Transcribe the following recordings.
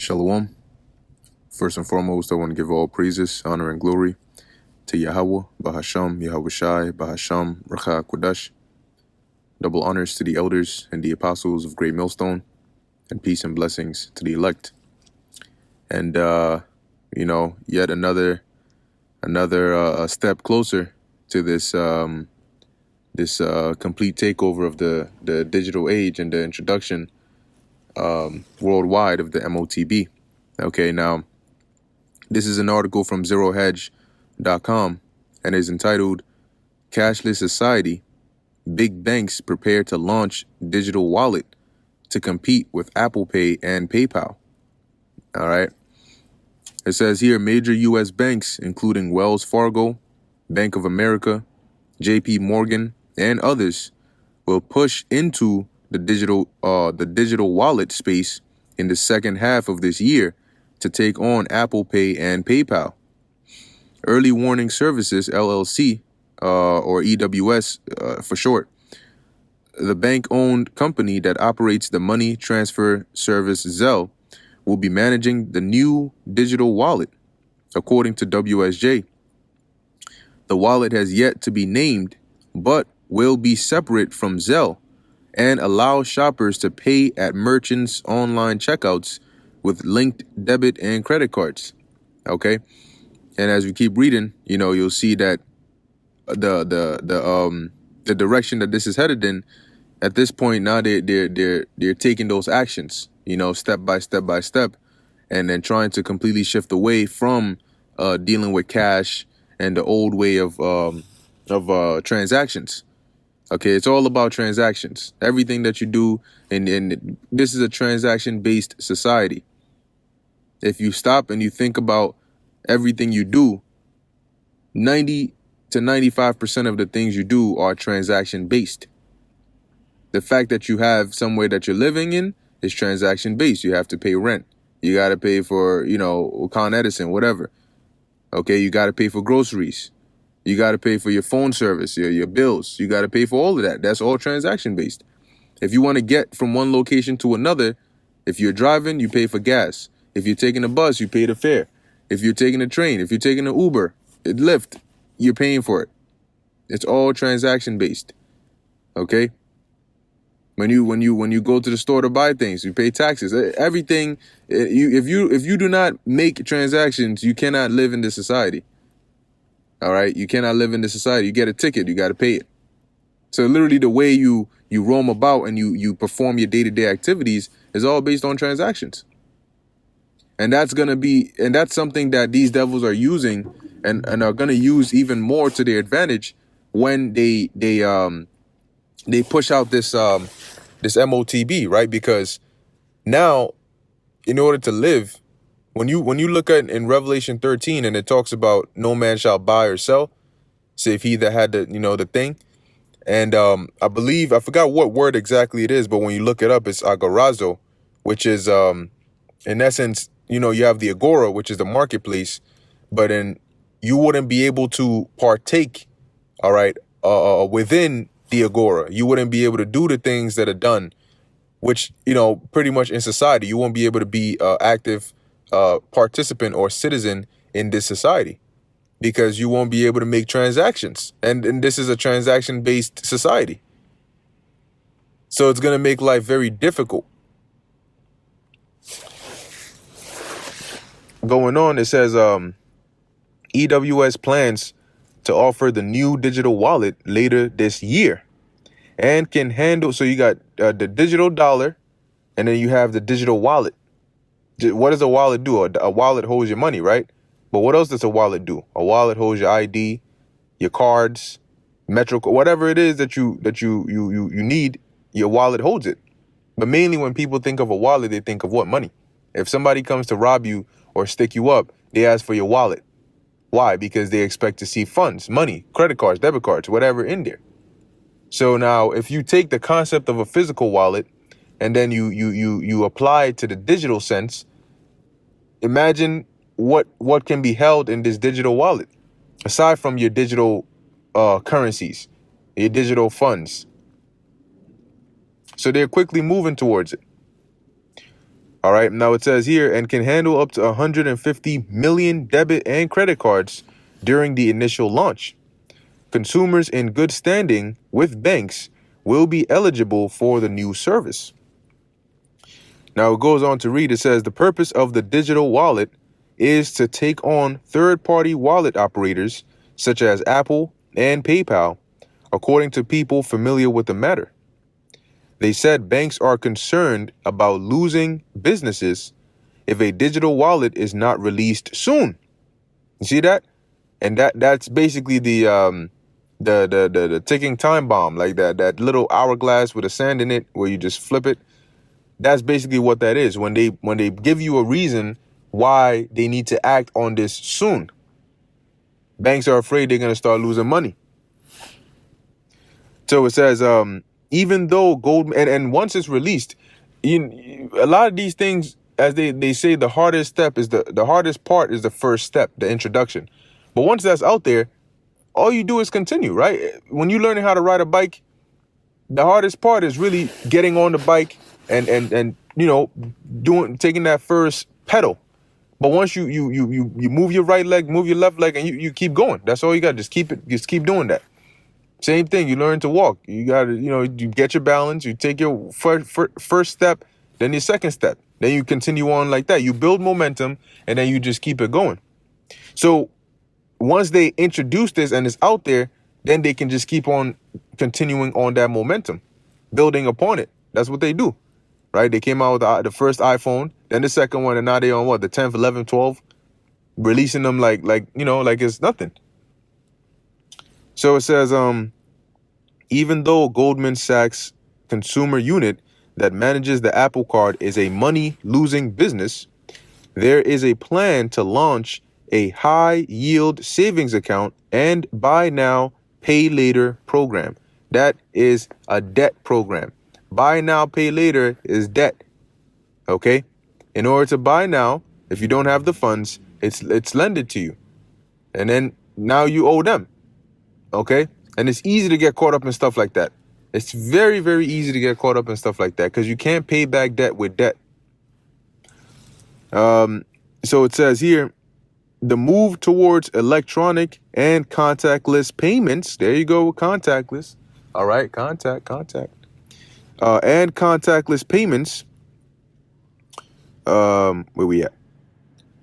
Shalom. First and foremost, I want to give all praises, honor, and glory to Yahweh, Bahasham, Yahweh Shai, Bahasham, Racha Kodash. Double honors to the elders and the apostles of Great Millstone, and peace and blessings to the elect. And, yet another step closer to this complete takeover of the digital age and the introduction worldwide of the Motb. Okay, now, this is an article from ZeroHedge.com and is entitled Cashless Society, Big Banks Prepare to Launch Digital Wallet to Compete with Apple Pay and PayPal. All right. It says here, major U.S. banks, including Wells Fargo, Bank of America, JP Morgan, and others, will push into the digital wallet space in the second half of this year to take on Apple Pay and PayPal. Early Warning Services, LLC, or EWS for short, the bank-owned company that operates the money transfer service Zelle, will be managing the new digital wallet, according to WSJ. The wallet has yet to be named, but will be separate from Zelle and allow shoppers to pay at merchants' online checkouts with linked debit and credit cards. Okay, and as we keep reading, you'll see that the direction that this is headed in. At this point, now they're taking those actions, step by step, and then trying to completely shift away from dealing with cash and the old way of transactions. Okay, it's all about transactions. Everything that you do, and this is a transaction-based society. If you stop and you think about everything you do, 90 to 95% of the things you do are transaction-based. The fact that you have somewhere that you're living in is transaction-based. You have to pay rent. You got to pay for, Con Edison, whatever. Okay, you got to pay for groceries. You got to pay for your phone service, your bills. You got to pay for all of that. That's all transaction-based. If you want to get from one location to another, if you're driving, you pay for gas. If you're taking a bus, you pay the fare. If you're taking a train, if you're taking an Uber, Lyft, you're paying for it. It's all transaction-based. Okay? When you go to the store to buy things, you pay taxes. Everything. If you do not make transactions, you cannot live in this society. All right, you cannot live in this society. You get a ticket, you got to pay it. So literally, the way you roam about and you perform your day-to-day activities is all based on transactions. And that's something that these devils are using and are gonna use even more to their advantage when they push out this Motb, right? Because now, in order to live, when you look at in Revelation 13 and it talks about no man shall buy or sell, save he that had the thing. And I believe, I forgot what word exactly it is, but when you look it up, it's agorazo, which is in essence, you have the agora, which is the marketplace, but you wouldn't be able to partake, all right, within the agora. You wouldn't be able to do the things that are done, which, pretty much in society, you won't be able to be active participant or citizen in this society because you won't be able to make transactions. And this is a transaction-based society. So it's going to make life very difficult. Going on, it says EWS plans to offer the new digital wallet later this year and can handle. So you got the digital dollar and then you have the digital wallet. What does a wallet do? A wallet holds your money, right? But what else does a wallet do? A wallet holds your ID, your cards, Metro, whatever it is that you need, your wallet holds it. But mainly when people think of a wallet, they think of what? Money. If somebody comes to rob you or stick you up, they ask for your wallet. Why? Because they expect to see funds, money, credit cards, debit cards, whatever in there. So now if you take the concept of a physical wallet and then you apply it to the digital sense, imagine what can be held in this digital wallet, aside from your digital currencies, your digital funds. So they're quickly moving towards it. All right. Now it says here, and can handle up to 150 million debit and credit cards during the initial launch. Consumers in good standing with banks will be eligible for the new service. Now it goes on to read, it says the purpose of the digital wallet is to take on third-party wallet operators such as Apple and PayPal, according to people familiar with the matter. They said banks are concerned about losing businesses if a digital wallet is not released soon. You see that? And that's basically the ticking time bomb, like that little hourglass with a sand in it where you just flip it. That's basically what that is. When they give you a reason why they need to act on this soon, banks are afraid they're going to start losing money. So it says, even though gold, and once it's released, a lot of these things, as they say, the hardest step is the hardest part is the first step, the introduction. But once that's out there, all you do is continue, right? When you're learning how to ride a bike, the hardest part is really getting on the bike and taking that first pedal. But once you move your right leg, move your left leg, and you keep going. That's all you got. Just keep doing that. Same thing. You learn to walk. You got to, you get your balance. You take your first step, then your second step. Then you continue on like that. You build momentum, and then you just keep it going. So once they introduce this and it's out there, then they can just keep on continuing on that momentum, building upon it. That's what they do, right? They came out with the first iPhone, then the second one, and now they on what, the 10th, 11th, 12th, releasing them like it's nothing. So it says, even though Goldman Sachs consumer unit that manages the Apple Card is a money-losing business, there is a plan to launch a high-yield savings account and buy now, pay later program. That is a debt program. Buy now, pay later is debt. Okay? In order to buy now, if you don't have the funds, it's lended to you. And then now you owe them. Okay? And it's easy to get caught up in stuff like that. It's very, very easy to get caught up in stuff like that because you can't pay back debt with debt. So it says here, the move towards electronic and contactless payments. There you go, contactless. All right, contact. And contactless payments. Where we at?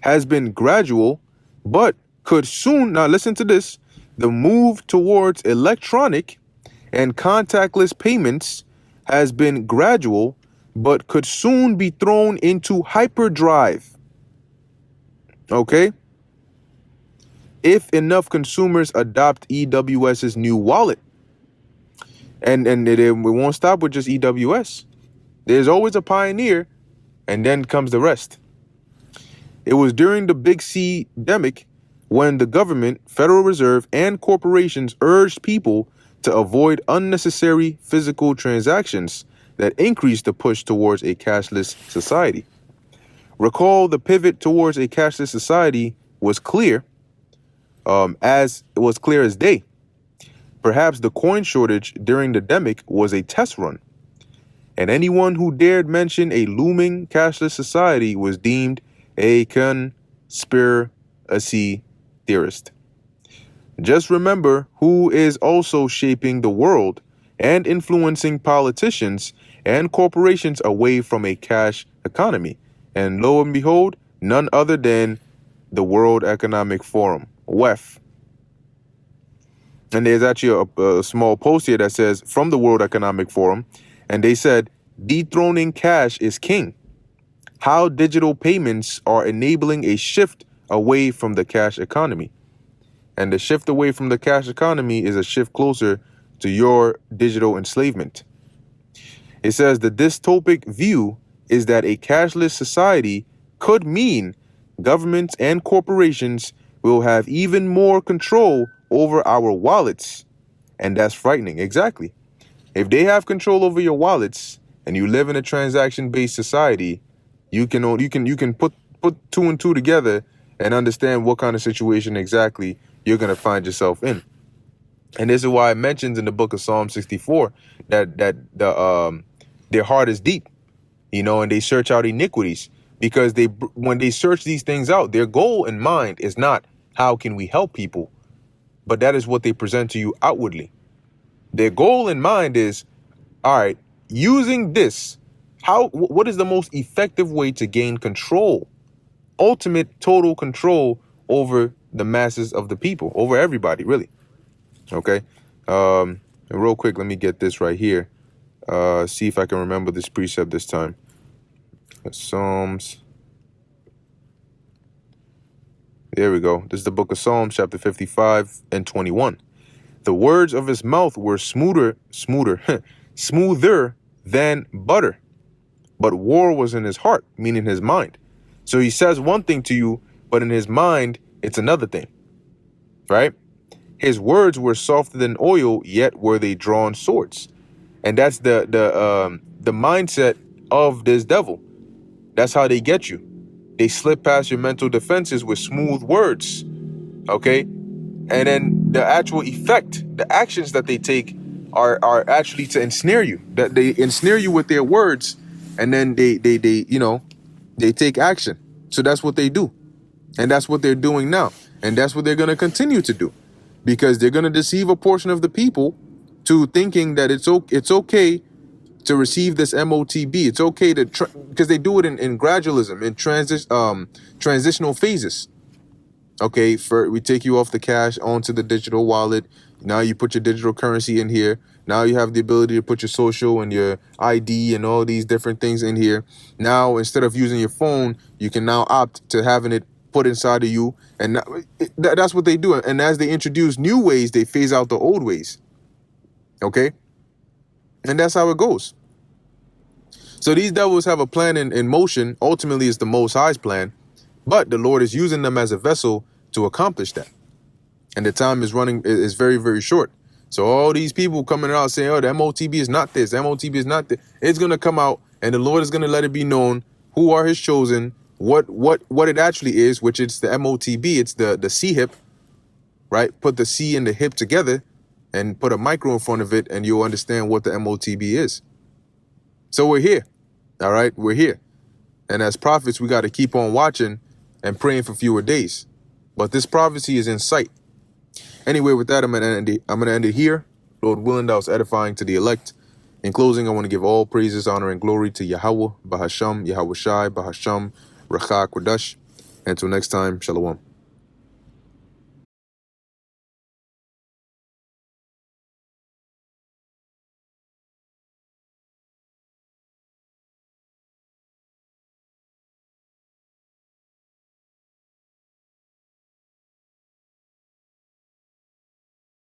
Has been gradual, but could soon. Now listen to this. The move towards electronic and contactless payments has been gradual, but could soon be thrown into hyperdrive. Okay? If enough consumers adopt EWS's new wallet. And we won't stop with just EWS. There's always a pioneer, and then comes the rest. It was during the Big C-demic when the government, Federal Reserve, and corporations urged people to avoid unnecessary physical transactions that increased the push towards a cashless society. Recall the pivot towards a cashless society was clear, as day. Perhaps the coin shortage during the demic was a test run, and anyone who dared mention a looming cashless society was deemed a conspiracy theorist. Just remember who is also shaping the world and influencing politicians and corporations away from a cash economy. And lo and behold, none other than the World Economic Forum, WEF. And there's actually a small post here that says, from the World Economic Forum, and they said, dethroning cash is king. How digital payments are enabling a shift away from the cash economy. And the shift away from the cash economy is a shift closer to your digital enslavement. It says the dystopic view is that a cashless society could mean governments and corporations will have even more control over our wallets. And that's frightening. Exactly. If they have control over your wallets and you live in a transaction-based society, you can put two and two together and understand what kind of situation exactly you're going to find yourself in. And this is why it mentions in the book of Psalm 64 that their heart is deep. and they search out iniquities, because when they search these things out, their goal in mind is not how can we help people, but that is what they present to you outwardly. Their goal in mind is, all right, using this, what is the most effective way to gain control, ultimate total control over the masses of the people, over everybody, really. Okay. And real quick, let me get this right here. See if I can remember this precept this time. Psalms. There we go. This is the book of Psalms, chapter 55 and 21. The words of his mouth were smoother than butter, but war was in his heart, meaning his mind. So he says one thing to you, but in his mind, it's another thing, right? His words were softer than oil, yet were they drawn swords. And that's the mindset of this devil. That's how they get you. They slip past your mental defenses with smooth words, okay? And then the actual effect, the actions that they take are actually to ensnare you. That they ensnare you with their words, and then they take action. So that's what they do. And that's what they're doing now. And that's what they're going to continue to do, because they're going to deceive a portion of the people to thinking that it's okay to receive this MOTB. It's okay to, because they do it in gradualism, in transitional phases. Okay, we take you off the cash onto the digital wallet. Now you put your digital currency in here. Now you have the ability to put your social and your ID and all these different things in here. Now, instead of using your phone, you can now opt to having it put inside of you. And that's what they do. And as they introduce new ways, they phase out the old ways. Okay? And that's how it goes. So these devils have a plan in motion. Ultimately, it's the Most High's plan. But the Lord is using them as a vessel to accomplish that. And the time is very, very short. So all these people coming out saying, oh, the MOTB is not this, MOTB is not this. It's going to come out, and the Lord is going to let it be known who are his chosen, what it actually is, which is the MOTB. It's the C hip, right? Put the C and the hip together and put a micro in front of it, and you'll understand what the MOTB is. So we're here. All right, we're here. And as prophets, we got to keep on watching and praying for fewer days. But this prophecy is in sight. Anyway, with that, I'm gonna end it here. Lord willing, that was edifying to the elect. In closing, I want to give all praises, honor, and glory to Yahweh, Bahasham, Yahweh Shai, Bahasham, Rachak, Kodash. Until next time, Shalom.